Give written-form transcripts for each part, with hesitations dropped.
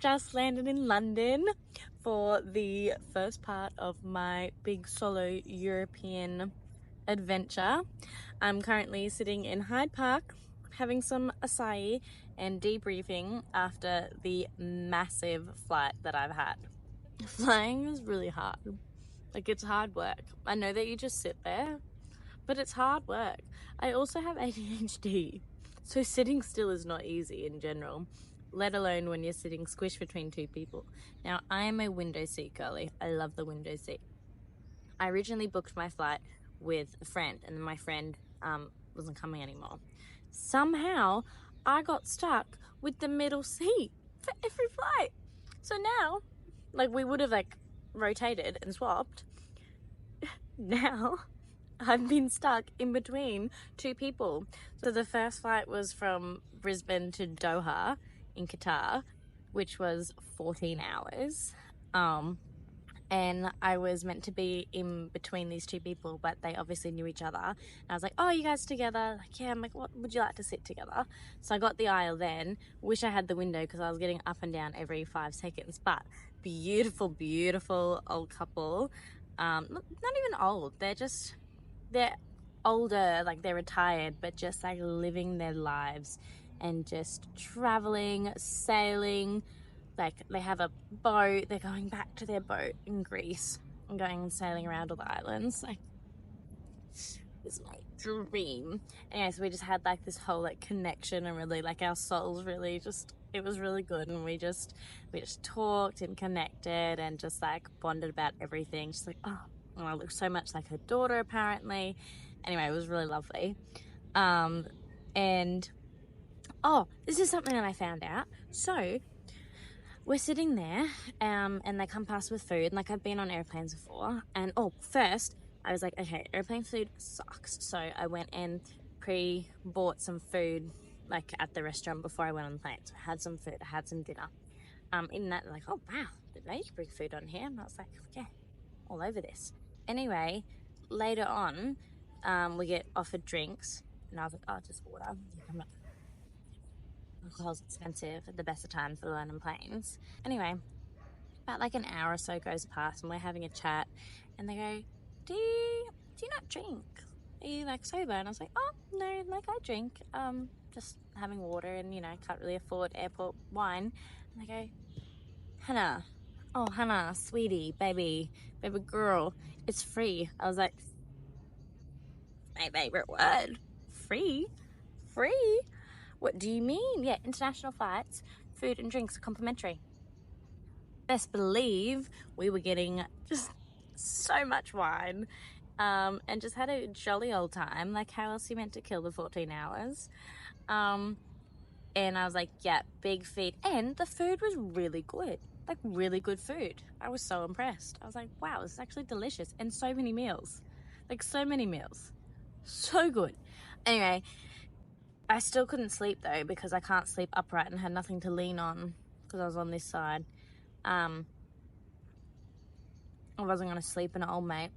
just landed in London for the first part of my big solo European adventure. I'm currently sitting in Hyde Park having some acai and debriefing after the massive flight that I've had. Flying is really hard. Like, it's hard work. I know that you just sit there, but it's hard work. I also have ADHD, so sitting still is not easy in general, let alone when you're sitting squished between two people. Now, I am a window seat girly. I love the window seat. I originally booked my flight with a friend, and my friend wasn't coming anymore. Somehow, I got stuck with the middle seat for every flight. So now, like, we would have like rotated and swapped. Now I've been stuck in between two people. So the first flight was from Brisbane to Doha in Qatar, which was 14 hours. And I was meant to be in between these two people, but they obviously knew each other. And I was like, oh, you guys together? Like, yeah. I'm like, what would you like to sit together? So I got the aisle then. Wish I had the window because I was getting up and down every 5 seconds. But beautiful, beautiful old couple. Not even old. They're older, like they're retired, but just like living their lives and just traveling, sailing. Like, they have a boat, they're going back to their boat in Greece and going and sailing around all the islands. Like, it's my dream. Anyway, so we just had like this whole like connection, and really like our souls really just, it was really good. And we just talked and connected and just like bonded about everything. She's like, oh, I look so much like her daughter apparently. Anyway, it was really lovely. And oh, this is something that I found out. So we're sitting there, and they come past with food. And like, I've been on airplanes before, and first I was like, okay, airplane food sucks. So I went and pre-bought some food like at the restaurant before I went on the plane. So I had some food, I had some dinner. In that, like, oh wow, did they bring food on here? And I was like, yeah, all over this. Anyway, later on, we get offered drinks, and I was like, oh, just water. I'm not, alcohol's expensive at the best of times for the London planes. Anyway, about like an hour or so goes past, and we're having a chat, and they go, do you not drink? Are you like sober? And I was like, oh no, like I drink, just having water, and you know, can't really afford airport wine. And they go, Hannah, oh Hannah, sweetie, baby girl, it's free. I was like, my favorite word, free? What do you mean? Yeah, international flights, food and drinks are complimentary. Best believe we were getting just so much wine, and just had a jolly old time. Like, how else are you meant to kill the 14 hours? And I was like, yeah, big feed. And the food was really good. Like, really good food. I was so impressed. I was like, wow, this is actually delicious. And so many meals. Like, so many meals. So good. Anyway, I still couldn't sleep though, because I can't sleep upright and had nothing to lean on because I was on this side. I wasn't going to sleep in an old mate.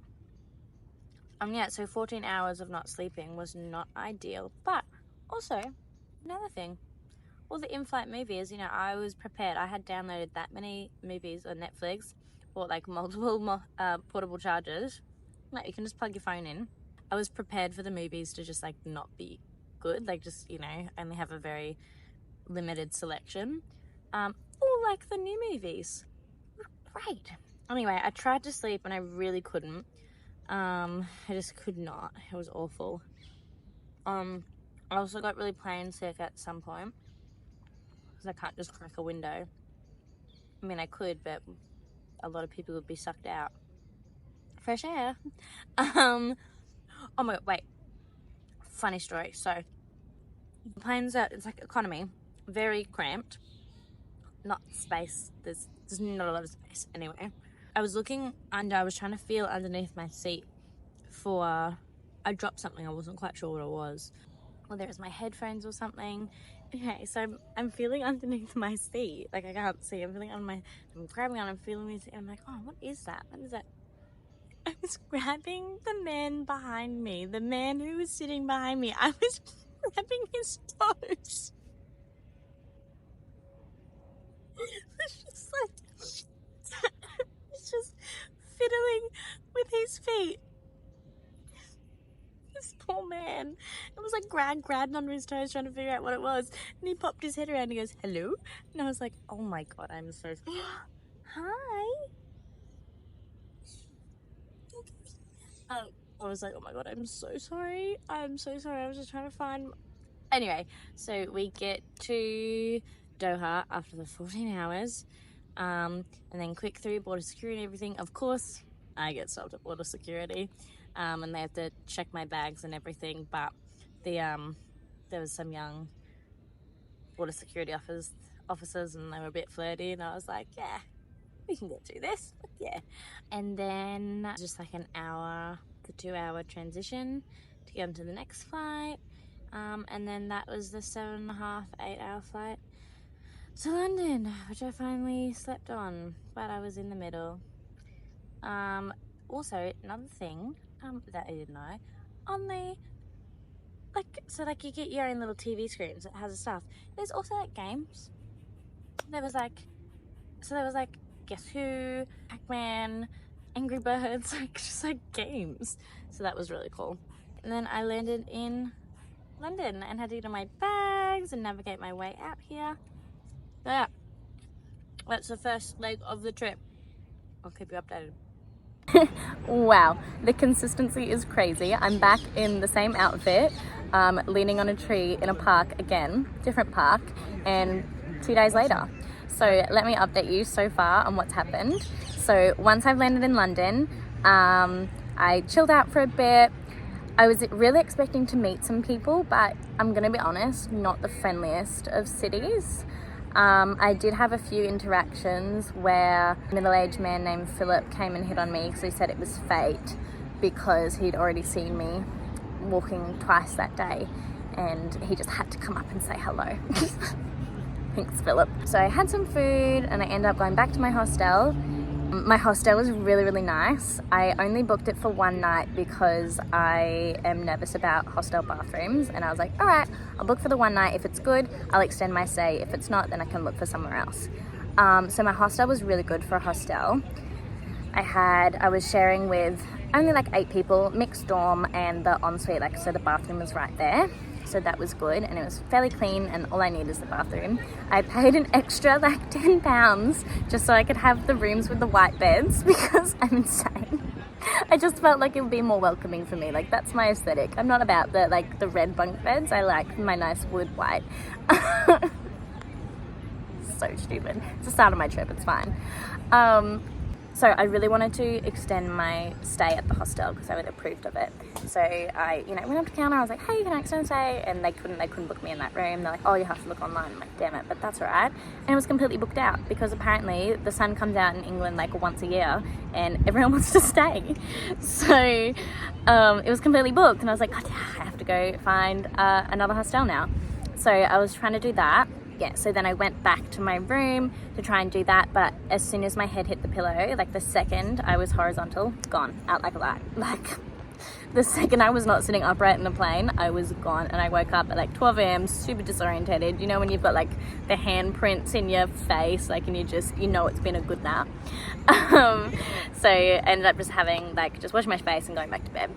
Yeah, so 14 hours of not sleeping was not ideal. But also, another thing, all the in-flight movies, you know, I was prepared. I had downloaded that many movies on Netflix, bought like multiple portable chargers. Like, you can just plug your phone in. I was prepared for the movies to just like not be good, like just, you know, only have a very limited selection. Or like the new movies. Great. Anyway, I tried to sleep and I really couldn't. I just could not. It was awful. I also got really plane sick at some point because I can't just crack a window. I mean, I could, but a lot of people would be sucked out. Fresh air. Oh my god, wait. Funny story. So, the planes are, it's like economy, very cramped. Not space. There's not a lot of space. Anyway, I was looking under, I was trying to feel underneath my seat for, I dropped something, I wasn't quite sure what it was. Whether it was my headphones or something. Okay, so I'm feeling underneath my seat. Like, I can't see. I'm feeling on my, I'm grabbing on, I'm feeling this, and I'm like, oh, what is that? What is that? I was grabbing the man behind me. The man who was sitting behind me. I was grabbing his toes. It's just like, he's just fiddling with his feet. This poor man. It was like grabbing onto his toes trying to figure out what it was. And he popped his head around and he goes, hello? And I was like, oh my God, I'm so sorry. Hi. I was like, oh my God, I'm so sorry. I'm so sorry. I was just trying to find... Anyway, so we get to Doha after the 14 hours. And then quick through border security and everything. Of course, I get stopped at border security. And they have to check my bags and everything. But there was some young border security officers and they were a bit flirty. And I was like, yeah, we can get through this. Yeah. And then just like an hour to 2 hour transition to get onto the next flight. And then that was the 7.5, 8 hour flight to London, which I finally slept on, but I was in the middle. Also, another thing that I didn't know, on the, like you get your own little TV screens that has stuff. There's also like games. There was like Guess Who, Pac-Man, Angry Birds, like just like games. So that was really cool. And then I landed in London and had to get on my bags and navigate my way out here. So yeah, that's the first leg of the trip. I'll keep you updated. Wow, the consistency is crazy. I'm back in the same outfit, leaning on a tree in a park again, different park, and 2 days later. So let me update you so far on what's happened. So once I've landed in London, I chilled out for a bit. I was really expecting to meet some people, but I'm gonna be honest, not the friendliest of cities. I did have a few interactions where a middle-aged man named Philip came and hit on me because he said it was fate because he'd already seen me walking twice that day and he just had to come up and say hello. Thanks, Philip. So I had some food and I ended up going back to my hostel. My hostel was really, really nice. I only booked it for one night because I am nervous about hostel bathrooms and I was like, all right, I'll book for the one night. If it's good, I'll extend my stay. If it's not, then I can look for somewhere else. So my hostel was really good for a hostel. I was sharing with only like 8 people, mixed dorm and the ensuite, so the bathroom was right there. So that was good and it was fairly clean and all I need is the bathroom. I paid an extra like £10 just so I could have the rooms with the white beds because I'm insane. I just felt like it would be more welcoming for me. Like that's my aesthetic. I'm not about the red bunk beds. I like my nice wood white. So stupid. It's the start of my trip, it's fine. So I really wanted to extend my stay at the hostel because I was approved of it. So I, went up to the counter. I was like, hey, can I extend stay? And they couldn't book me in that room. They're like, oh, you have to look online. I'm like, damn it, but that's all right. And it was completely booked out because apparently the sun comes out in England like once a year and everyone wants to stay. So it was completely booked and I was like, God, I have to go find another hostel now. So I was trying to do that. Yeah, so then I went back to my room to try and do that, but as soon as my head hit the pillow, like the second I was horizontal, gone, out like a light. Like the second I was not sitting upright in the plane, I was gone, and I woke up at like 12 a.m. super disorientated. You know when you've got like the handprints in your face, like, and you know it's been a good nap. So I ended up just having just washing my face and going back to bed.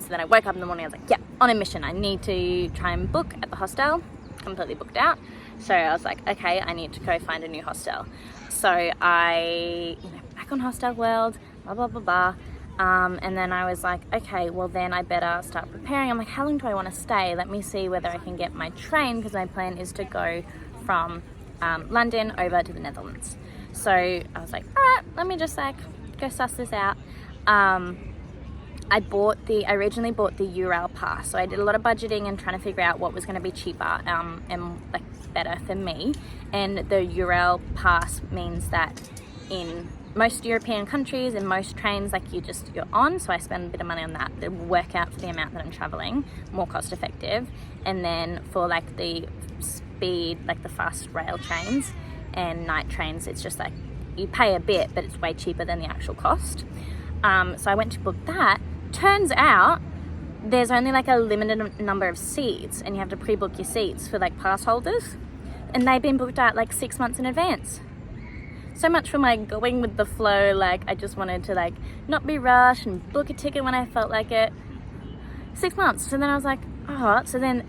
So then I woke up in the morning, I was like, yeah, on a mission. I need to try and book at the hostel, completely booked out. So I was like, okay, I need to go find a new hostel. So I, back on Hostel World, blah, blah, blah, blah. And then I was like, okay, well then I better start preparing. I'm like, how long do I want to stay? Let me see whether I can get my train because my plan is to go from London over to the Netherlands. So I was like, all right, let me just go suss this out. I originally bought the Ural pass. So I did a lot of budgeting and trying to figure out what was going to be cheaper and better for me. And the Ural pass means that in most European countries, in most trains, you're on. So I spend a bit of money on that to work out for the amount that I'm traveling, more cost effective. And then for the speed, the fast rail trains and night trains, it's just you pay a bit, but it's way cheaper than the actual cost. So I went to book that. Turns out there's only a limited number of seats and you have to pre-book your seats for pass holders, and they've been booked out 6 months in advance. so much for my going with the flow. Like, I just wanted to like not be rushed and book a ticket when I felt like it. 6 months. So then I was like, oh, so then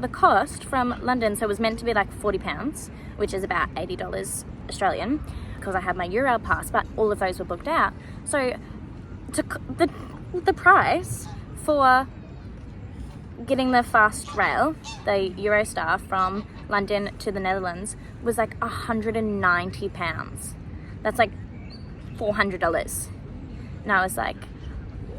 the cost from London, so it was meant to be like £40, which is about $80 Australian, because I had my Eurail pass, but all of those were booked out. So the price for getting the fast rail, the Eurostar from London to the Netherlands, was like £190. That's like $400. And I was like,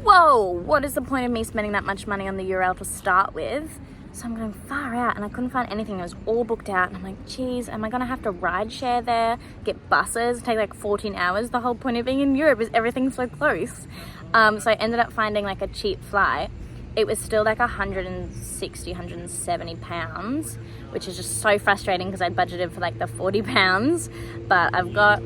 whoa, what is the point of me spending that much money on the Eurail to start with? So I'm going far out, and I couldn't find anything. It was all booked out, and I'm like, geez, am I gonna have to ride share there, get buses, take like 14 hours? The whole point of being in Europe is everything's so close. So I ended up finding like a cheap flight. It was still like 160, 170 pounds, which is just so frustrating because I'd budgeted for like the 40 pounds, but I've got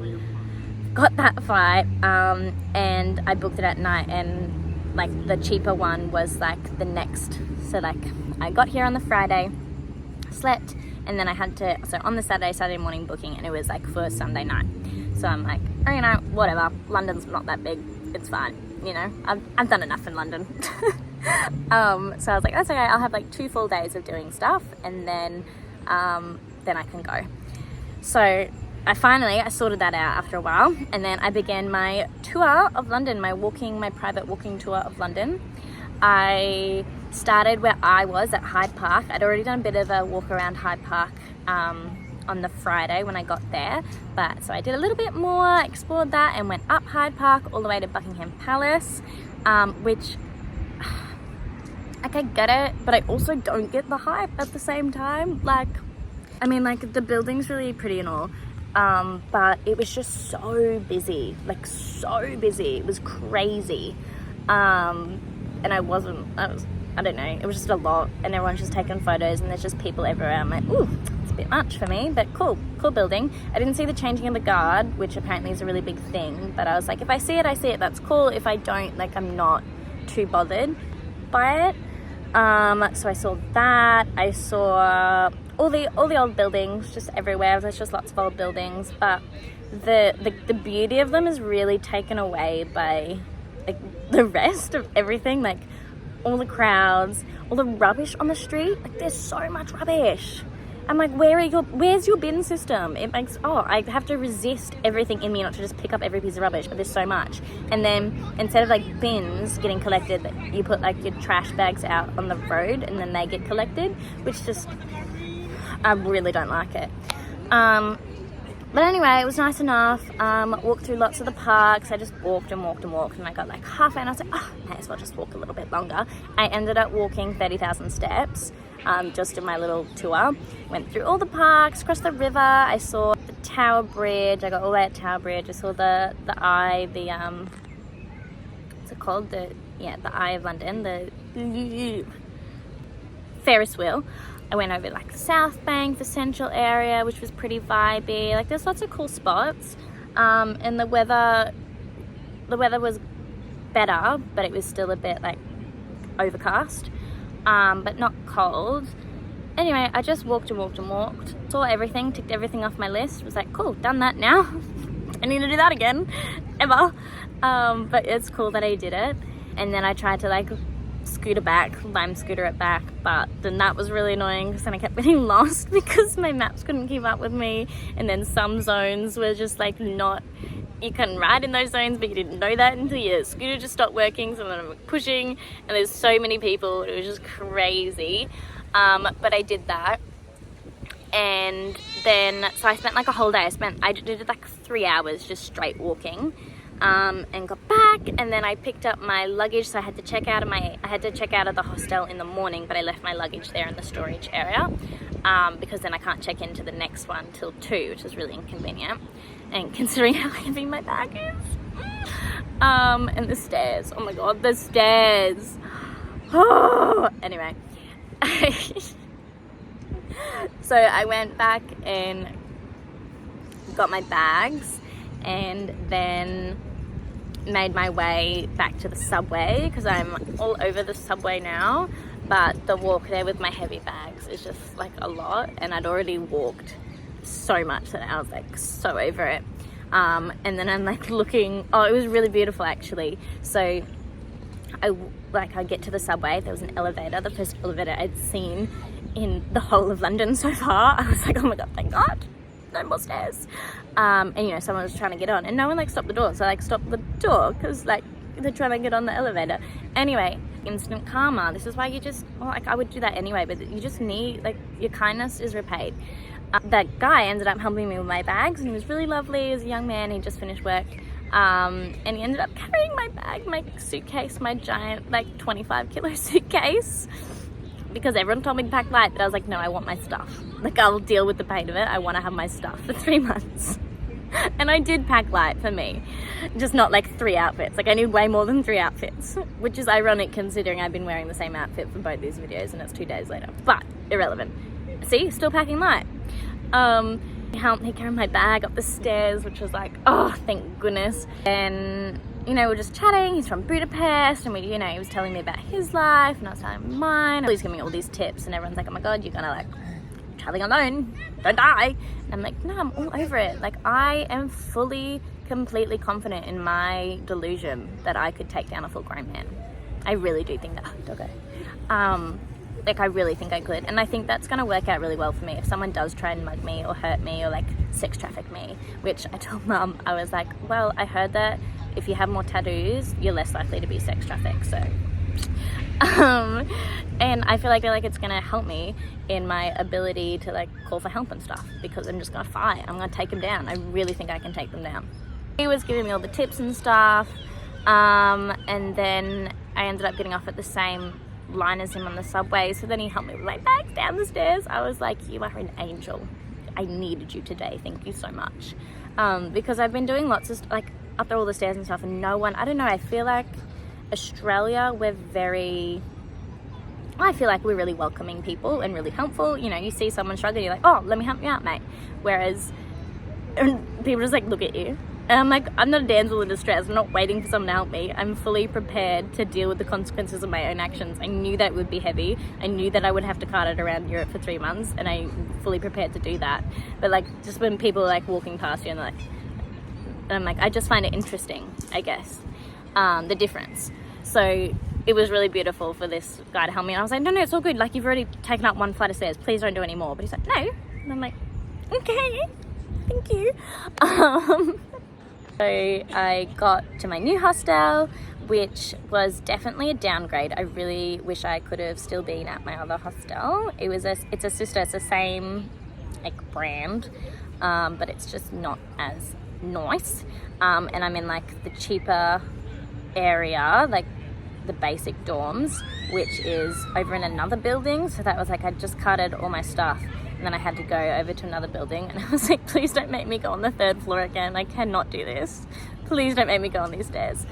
that flight, and I booked it at night, and like the cheaper one was like the next. So like I got here on the Friday, slept, and then I had to, so on the Saturday morning booking, and it was like for Sunday night. So I'm like, oh, you know, whatever, London's not that big, it's fine, you know, I've done enough in London. So I was like, that's okay, I'll have like 2 full days of doing stuff, and then I can go. So I sorted that out after a while, and then I began my tour of London, my private walking tour of London. I started where I was at Hyde Park. I'd already done a bit of a walk around Hyde Park on the Friday when I got there, but so I did a little bit more, explored that, and went up Hyde Park all the way to Buckingham Palace, which, like, I get it, but I also don't get the hype at the same time. Like, I mean, like, the building's really pretty and all, but it was just so busy, like so busy. It was crazy. And I don't know, it was just a lot, and everyone's just taking photos, and there's just people everywhere. I'm like, ooh, it's a bit much for me, but cool building. I didn't see the changing of the guard, which apparently is a really big thing, but I was like, if I see it, that's cool. If I don't, like, I'm not too bothered by it. So I saw that. I saw all the old buildings just everywhere. There's just lots of old buildings, but the beauty of them is really taken away by like the rest of everything, like all the crowds, all the rubbish on the street. Like, there's so much rubbish. I'm like, where's your bin system? It makes, I have to resist everything in me not to just pick up every piece of rubbish, but there's so much. And then instead of like bins getting collected, you put like your trash bags out on the road, and then they get collected, which just, I really don't like it. But anyway, it was nice enough. Walked through lots of the parks. I just walked, and I got like halfway, and I was like, may as well just walk a little bit longer. I ended up walking 30,000 steps, just in my little tour. Went through all the parks, crossed the river. I saw the Tower Bridge. I got all the way at Tower Bridge. I saw the Eye, what's it called? The Eye of London, the Ferris wheel. I went over like South Bank, the central area, which was pretty vibey. Like, there's lots of cool spots. And the weather was better, but it was still a bit like overcast, but not cold. Anyway, I just walked, saw everything, ticked everything off my list, was like, cool, done that now. I need to do that again, ever. But it's cool that I did it. And then I tried to like lime scooter it back, but then that was really annoying because then I kept getting lost because my maps couldn't keep up with me, and then some zones were just like not, you couldn't ride in those zones, but you didn't know that until your scooter just stopped working. So then I'm pushing, and there's so many people, it was just crazy. But I did that, and then so I spent like a whole day. I did like 3 hours just straight walking. And got back, and then I picked up my luggage, so I had to check out of the hostel in the morning, but I left my luggage there in the storage area, because then I can't check into the next one till 2, which is really inconvenient, and considering how heavy my bag is. And the stairs, oh my god, the stairs. Anyway. So I went back and got my bags, and then made my way back to the subway because I'm all over the subway now, but the walk there with my heavy bags is just like a lot, and I'd already walked so much that I was like so over it. And then I'm like looking, oh, it was really beautiful actually. So I get to the subway, there was an elevator, the first elevator I'd seen in the whole of London so far. I was like, oh my god, thank god, no more stairs. And you know, someone was trying to get on and no one like stopped the door, so I like stopped the door because like they're trying to get on the elevator. Anyway, instant karma. This is why you just, well, like I would do that anyway, but you just need, like, your kindness is repaid. That guy ended up helping me with my bags and he was really lovely. He was a young man, he just finished work. And he ended up carrying my bag, my suitcase, my giant like 25 kilo suitcase, because everyone told me to pack light, but I was like, no, I want my stuff. Like, I'll deal with the pain of it. I want to have my stuff for 3 months. And I did pack light for me, just not like 3 outfits. Like I need way more than 3 outfits, which is ironic considering I've been wearing the same outfit for both these videos and it's 2 days later, but irrelevant. See, still packing light. He helped me carry my bag up the stairs, which was like, oh, thank goodness. And you know, we're just chatting. He's from Budapest, and you know, he was telling me about his life, and I was telling him mine. He's giving me all these tips, and everyone's like, oh my god, you're gonna like traveling alone, don't die. And I'm like, no, I'm all over it. Like, I am fully, completely confident in my delusion that I could take down a full-grown man. I really do think that. Oh, doggo. Like, I really think I could, and I think that's gonna work out really well for me if someone does try and mug me or hurt me or like sex traffic me, which I told mum. I was like, well, I heard that if you have more tattoos you're less likely to be sex trafficked, so and I feel like it's gonna help me in my ability to like call for help and stuff, because I'm just gonna fight. I'm gonna take them down. I really think I can take them down. He was giving me all the tips and stuff, and then I ended up getting off at the same line as him on the subway, so then he helped me with my bags down the stairs. I was like, you are an angel. I needed you today, thank you so much. Because I've been doing lots of like up all the stairs and stuff, and no one, I don't know, I feel like Australia, I feel like we're really welcoming people and really helpful. You know, you see someone struggling, you're like, oh, let me help you out, mate. Whereas people just like look at you. And I'm like, I'm not a damsel in distress. I'm not waiting for someone to help me. I'm fully prepared to deal with the consequences of my own actions. I knew that would be heavy. I knew that I would have to cart it around Europe for 3 months, and I'm fully prepared to do that. But like, just when people are like walking past you and like, and I'm like, I just find it interesting, I guess, the difference. So it was really beautiful for this guy to help me. And I was like, no, it's all good. Like, you've already taken up 1 flight of stairs. Please don't do any more. But he's like, no. And I'm like, okay, thank you. So I got to my new hostel, which was definitely a downgrade. I really wish I could have still been at my other hostel. It's a sister, it's the same like brand, but it's just not as nice. And I'm in like the cheaper area, like the basic dorms, which is over in another building. So that was like, I just carted all my stuff, and then I had to go over to another building, and I was like, please don't make me go on the 3rd floor again. I cannot do this. Please don't make me go on these stairs.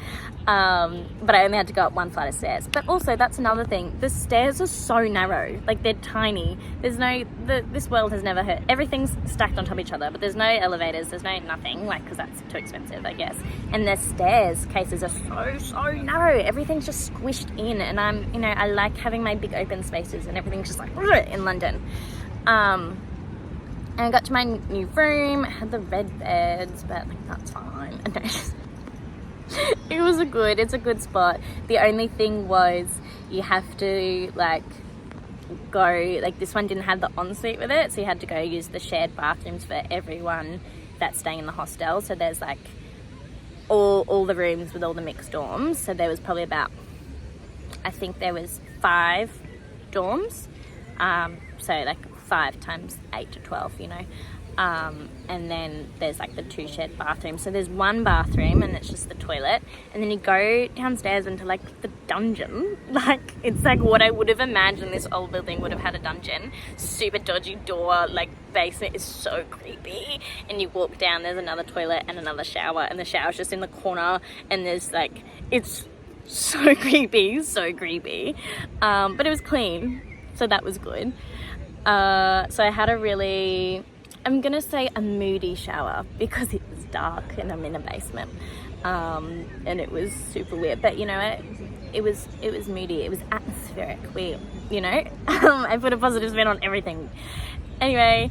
But I only had to go up 1 flight of stairs. But also, that's another thing. The stairs are so narrow. Like, they're tiny. This world has never hurt. Everything's stacked on top of each other, but there's no elevators. There's no nothing, like, because that's too expensive, I guess. And the stairs cases are so narrow. Everything's just squished in. And I like having my big open spaces, and everything's just like in London. And I got to my new room, I had the red beds, but like, that's fine. It's a good spot. The only thing was you have to like go, like this one didn't have the ensuite with it, so you had to go use the shared bathrooms for everyone that's staying in the hostel. So there's like all the rooms with all the mixed dorms. So there was probably about, I think there was 5 dorms. So like 5 times 8 to 12, you know. And then there's like the 2 shared bathrooms. So there's 1 bathroom and it's just the toilet, and then you go downstairs into like the dungeon. Like, it's like what I would have imagined this old building would have had a dungeon. Super dodgy door, like basement is so creepy. And you walk down, there's another toilet and another shower, and the shower's just in the corner, and there's like, it's so creepy, but it was clean, so that was good. So I had a really, I'm gonna say a moody shower, because it was dark and I'm in a basement, and it was super weird, but you know, it was moody, it was atmospheric. I put a positive spin on everything. Anyway,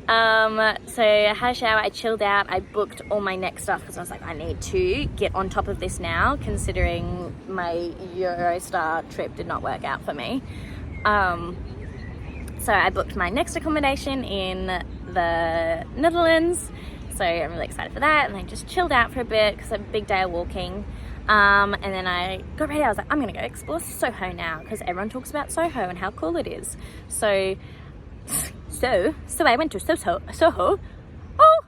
So I had a shower, I chilled out, I booked all my next stuff because I was like, I need to get on top of this now, considering my Eurostar trip did not work out for me. So I booked my next accommodation in the Netherlands, so I'm really excited for that, and I just chilled out for a bit because it's a big day of walking. And then I got ready. I was like, I'm gonna go explore Soho now because everyone talks about Soho and how cool it is. So I went to Soho.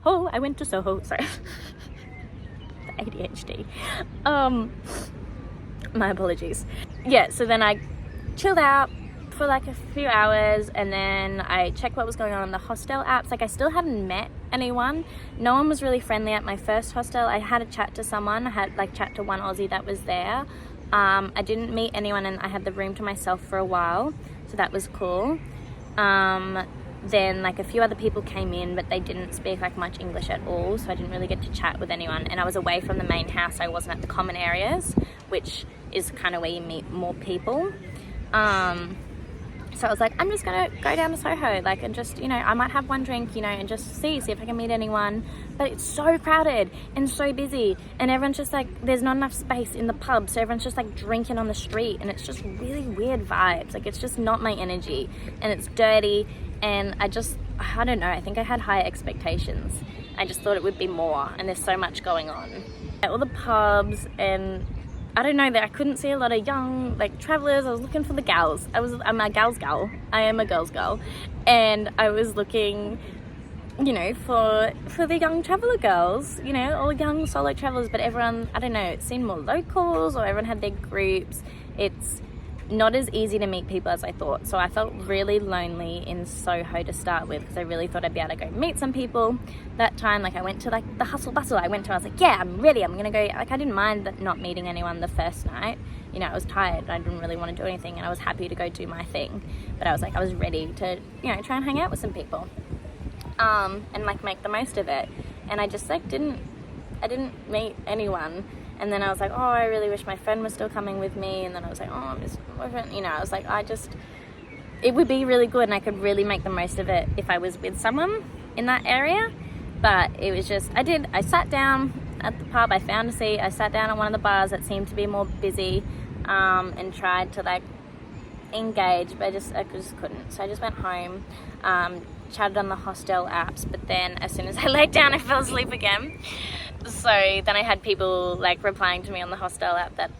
I went to Soho. Sorry, the ADHD. My apologies. Yeah. So then I chilled out for like a few hours, and then I checked what was going on the hostel apps. Like, I still hadn't met anyone. No one was really friendly at my first hostel. I had a chat to someone. I had like chat to one Aussie that was there. I didn't meet anyone, and I had the room to myself for a while, so that was cool. Then like a few other people came in, but they didn't speak like much English at all, so I didn't really get to chat with anyone, and I was away from the main house. I wasn't at the common areas, which is kind of where you meet more people. So I was like, I'm just gonna go down to Soho, like, and just, you know, I might have one drink, you know, and just see if I can meet anyone. But it's so crowded and so busy, and everyone's just like, there's not enough space in the pub, so everyone's just like drinking on the street, and it's just really weird vibes. Like, it's just not my energy, and it's dirty, and I don't know, I think I had higher expectations. I just thought it would be more, and there's so much going on. At all the pubs, and I don't know, that I couldn't see a lot of young like travelers. I was looking for the gals. I'm a gal's gal. I am a girl's girl, and I was looking, you know, for the young traveler girls, you know, all young solo travelers. But everyone, I don't know, it seemed more locals, or everyone had their groups. It's not as easy to meet people as I thought. So I felt really lonely in Soho to start with, because I really thought I'd be able to go meet some people that time. Like, I went to like the hustle bustle. I was like, yeah, I'm ready. I'm gonna go. Like, I didn't mind not meeting anyone the first night. You know, I was tired. I didn't really want to do anything, and I was happy to go do my thing. But I was like, I was ready to, you know, try and hang out with some people, and like make the most of it. And I just like didn't meet anyone. And then I was like, oh, I really wish my friend was still coming with me. And then I was like, oh, you know, I was like, it would be really good, and I could really make the most of it if I was with someone in that area. But it was just, I sat down at the pub, I found a seat, I sat down at one of the bars that seemed to be more busy, and tried to like engage, but I just couldn't. So I just went home, chatted on the hostel apps, but then as soon as I laid down, I fell asleep again. So then I had people like replying to me on the hostel app that,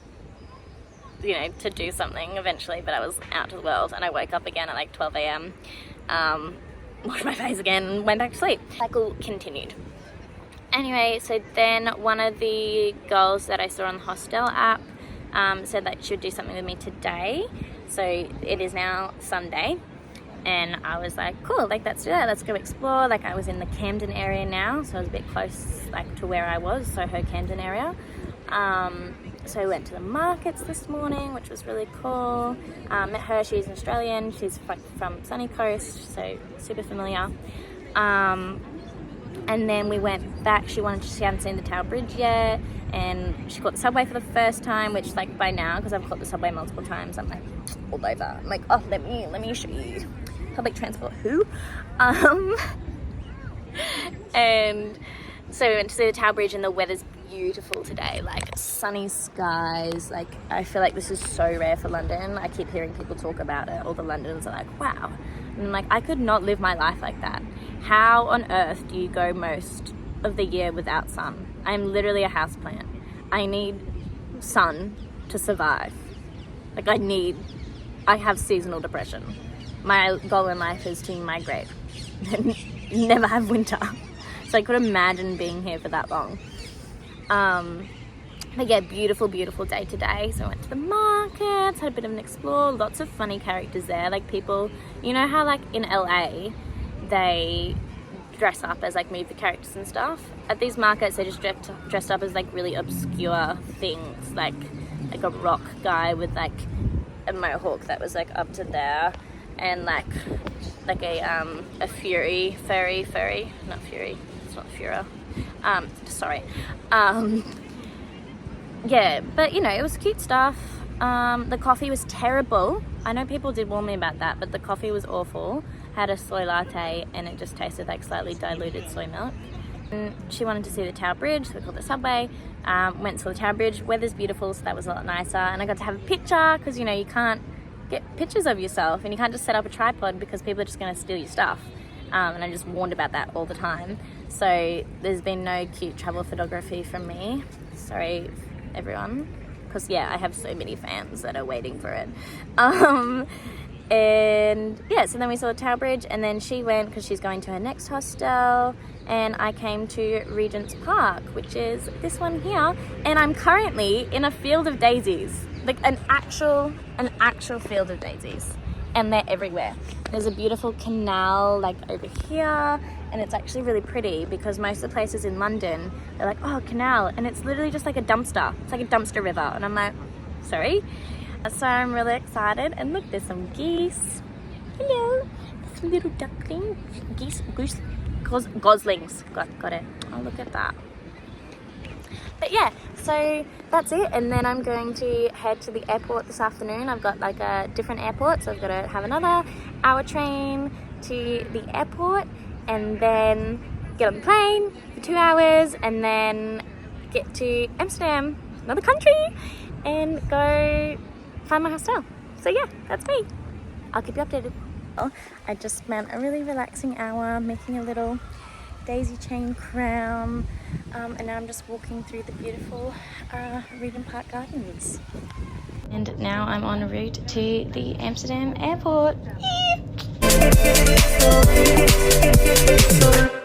you know, to do something eventually, but I was out to the world, and I woke up again at like 12 a.m, washed my face again, and went back to sleep. Cycle continued. Anyway, so then one of the girls that I saw on the hostel app said that she would do something with me today. So it is now Sunday, and I was like, cool, like, let's do that, let's go explore. Like, I was in the Camden area now, so I was a bit close like to where I was, Soho, Camden area. So I went to the markets this morning, which was really cool. Met her, she's an Australian, she's from Sunny Coast, so super familiar. And then we went back. She hadn't seen the Tower Bridge yet, and she caught the subway for the first time, which, like, by now, because I've caught the subway multiple times, I'm like all over. I'm like, oh, let me show you public transport. Who? And so we went to see the Tower Bridge, and the weather's beautiful today, like sunny skies. Like, I feel like this is so rare for London. I keep hearing people talk about it. All the Londoners are like, wow. And I'm like, I could not live my life like that. How on earth do you go most of the year without sun? I'm literally a houseplant. I need sun to survive. Like, I have seasonal depression. My goal in life is to migrate and never have winter. So I could imagine being here for that long. But yeah, beautiful, beautiful day today. So I went to the markets, had a bit of an explore, lots of funny characters there. Like, people, you know how like in LA, they dress up as like movie characters and stuff? At these markets, they just dressed up as like really obscure things, like a rock guy with like a mohawk that was like up to there, and like a furry, not fury, it's not Führer. Sorry. Yeah, but you know, it was cute stuff. The coffee was terrible. I know people did warn me about that, but the coffee was awful. had a soy latte and it just tasted like slightly diluted soy milk. And she wanted to see the Tower Bridge, so we called the subway, went and saw the Tower Bridge. Weather's beautiful, so that was a lot nicer. And I got to have a picture, because you know, you can't get pictures of yourself and you can't just set up a tripod because people are just going to steal your stuff. And I'm just warned about that all the time. So there's been no cute travel photography from me. Sorry, everyone. Because yeah, I have so many fans that are waiting for it. And yeah, so then we saw the Tower Bridge, and then she went because she's going to her next hostel, and I came to Regent's Park, which is this one here, and I'm currently in a field of daisies, like an actual field of daisies, and they're everywhere. There's a beautiful canal like over here, and it's actually really pretty because most of the places in London, they're like, oh, canal, and it's literally just like a dumpster. It's like a dumpster river, and I'm like, sorry. So I'm really excited, and look, there's some geese. Hello, some little ducklings, geese, goslings. Got it. Oh, look at that. But yeah, so that's it, and then I'm going to head to the airport this afternoon. I've got like a different airport, so I've got to have another hour train to the airport, and then get on the plane for 2 hours, and then get to Amsterdam, another country, and go find my hostel. So yeah, that's me. I'll keep you updated. I just spent a really relaxing hour making a little daisy chain crown, and now I'm just walking through the beautiful Regent Park Gardens. And now I'm en route to the Amsterdam airport. Yeah.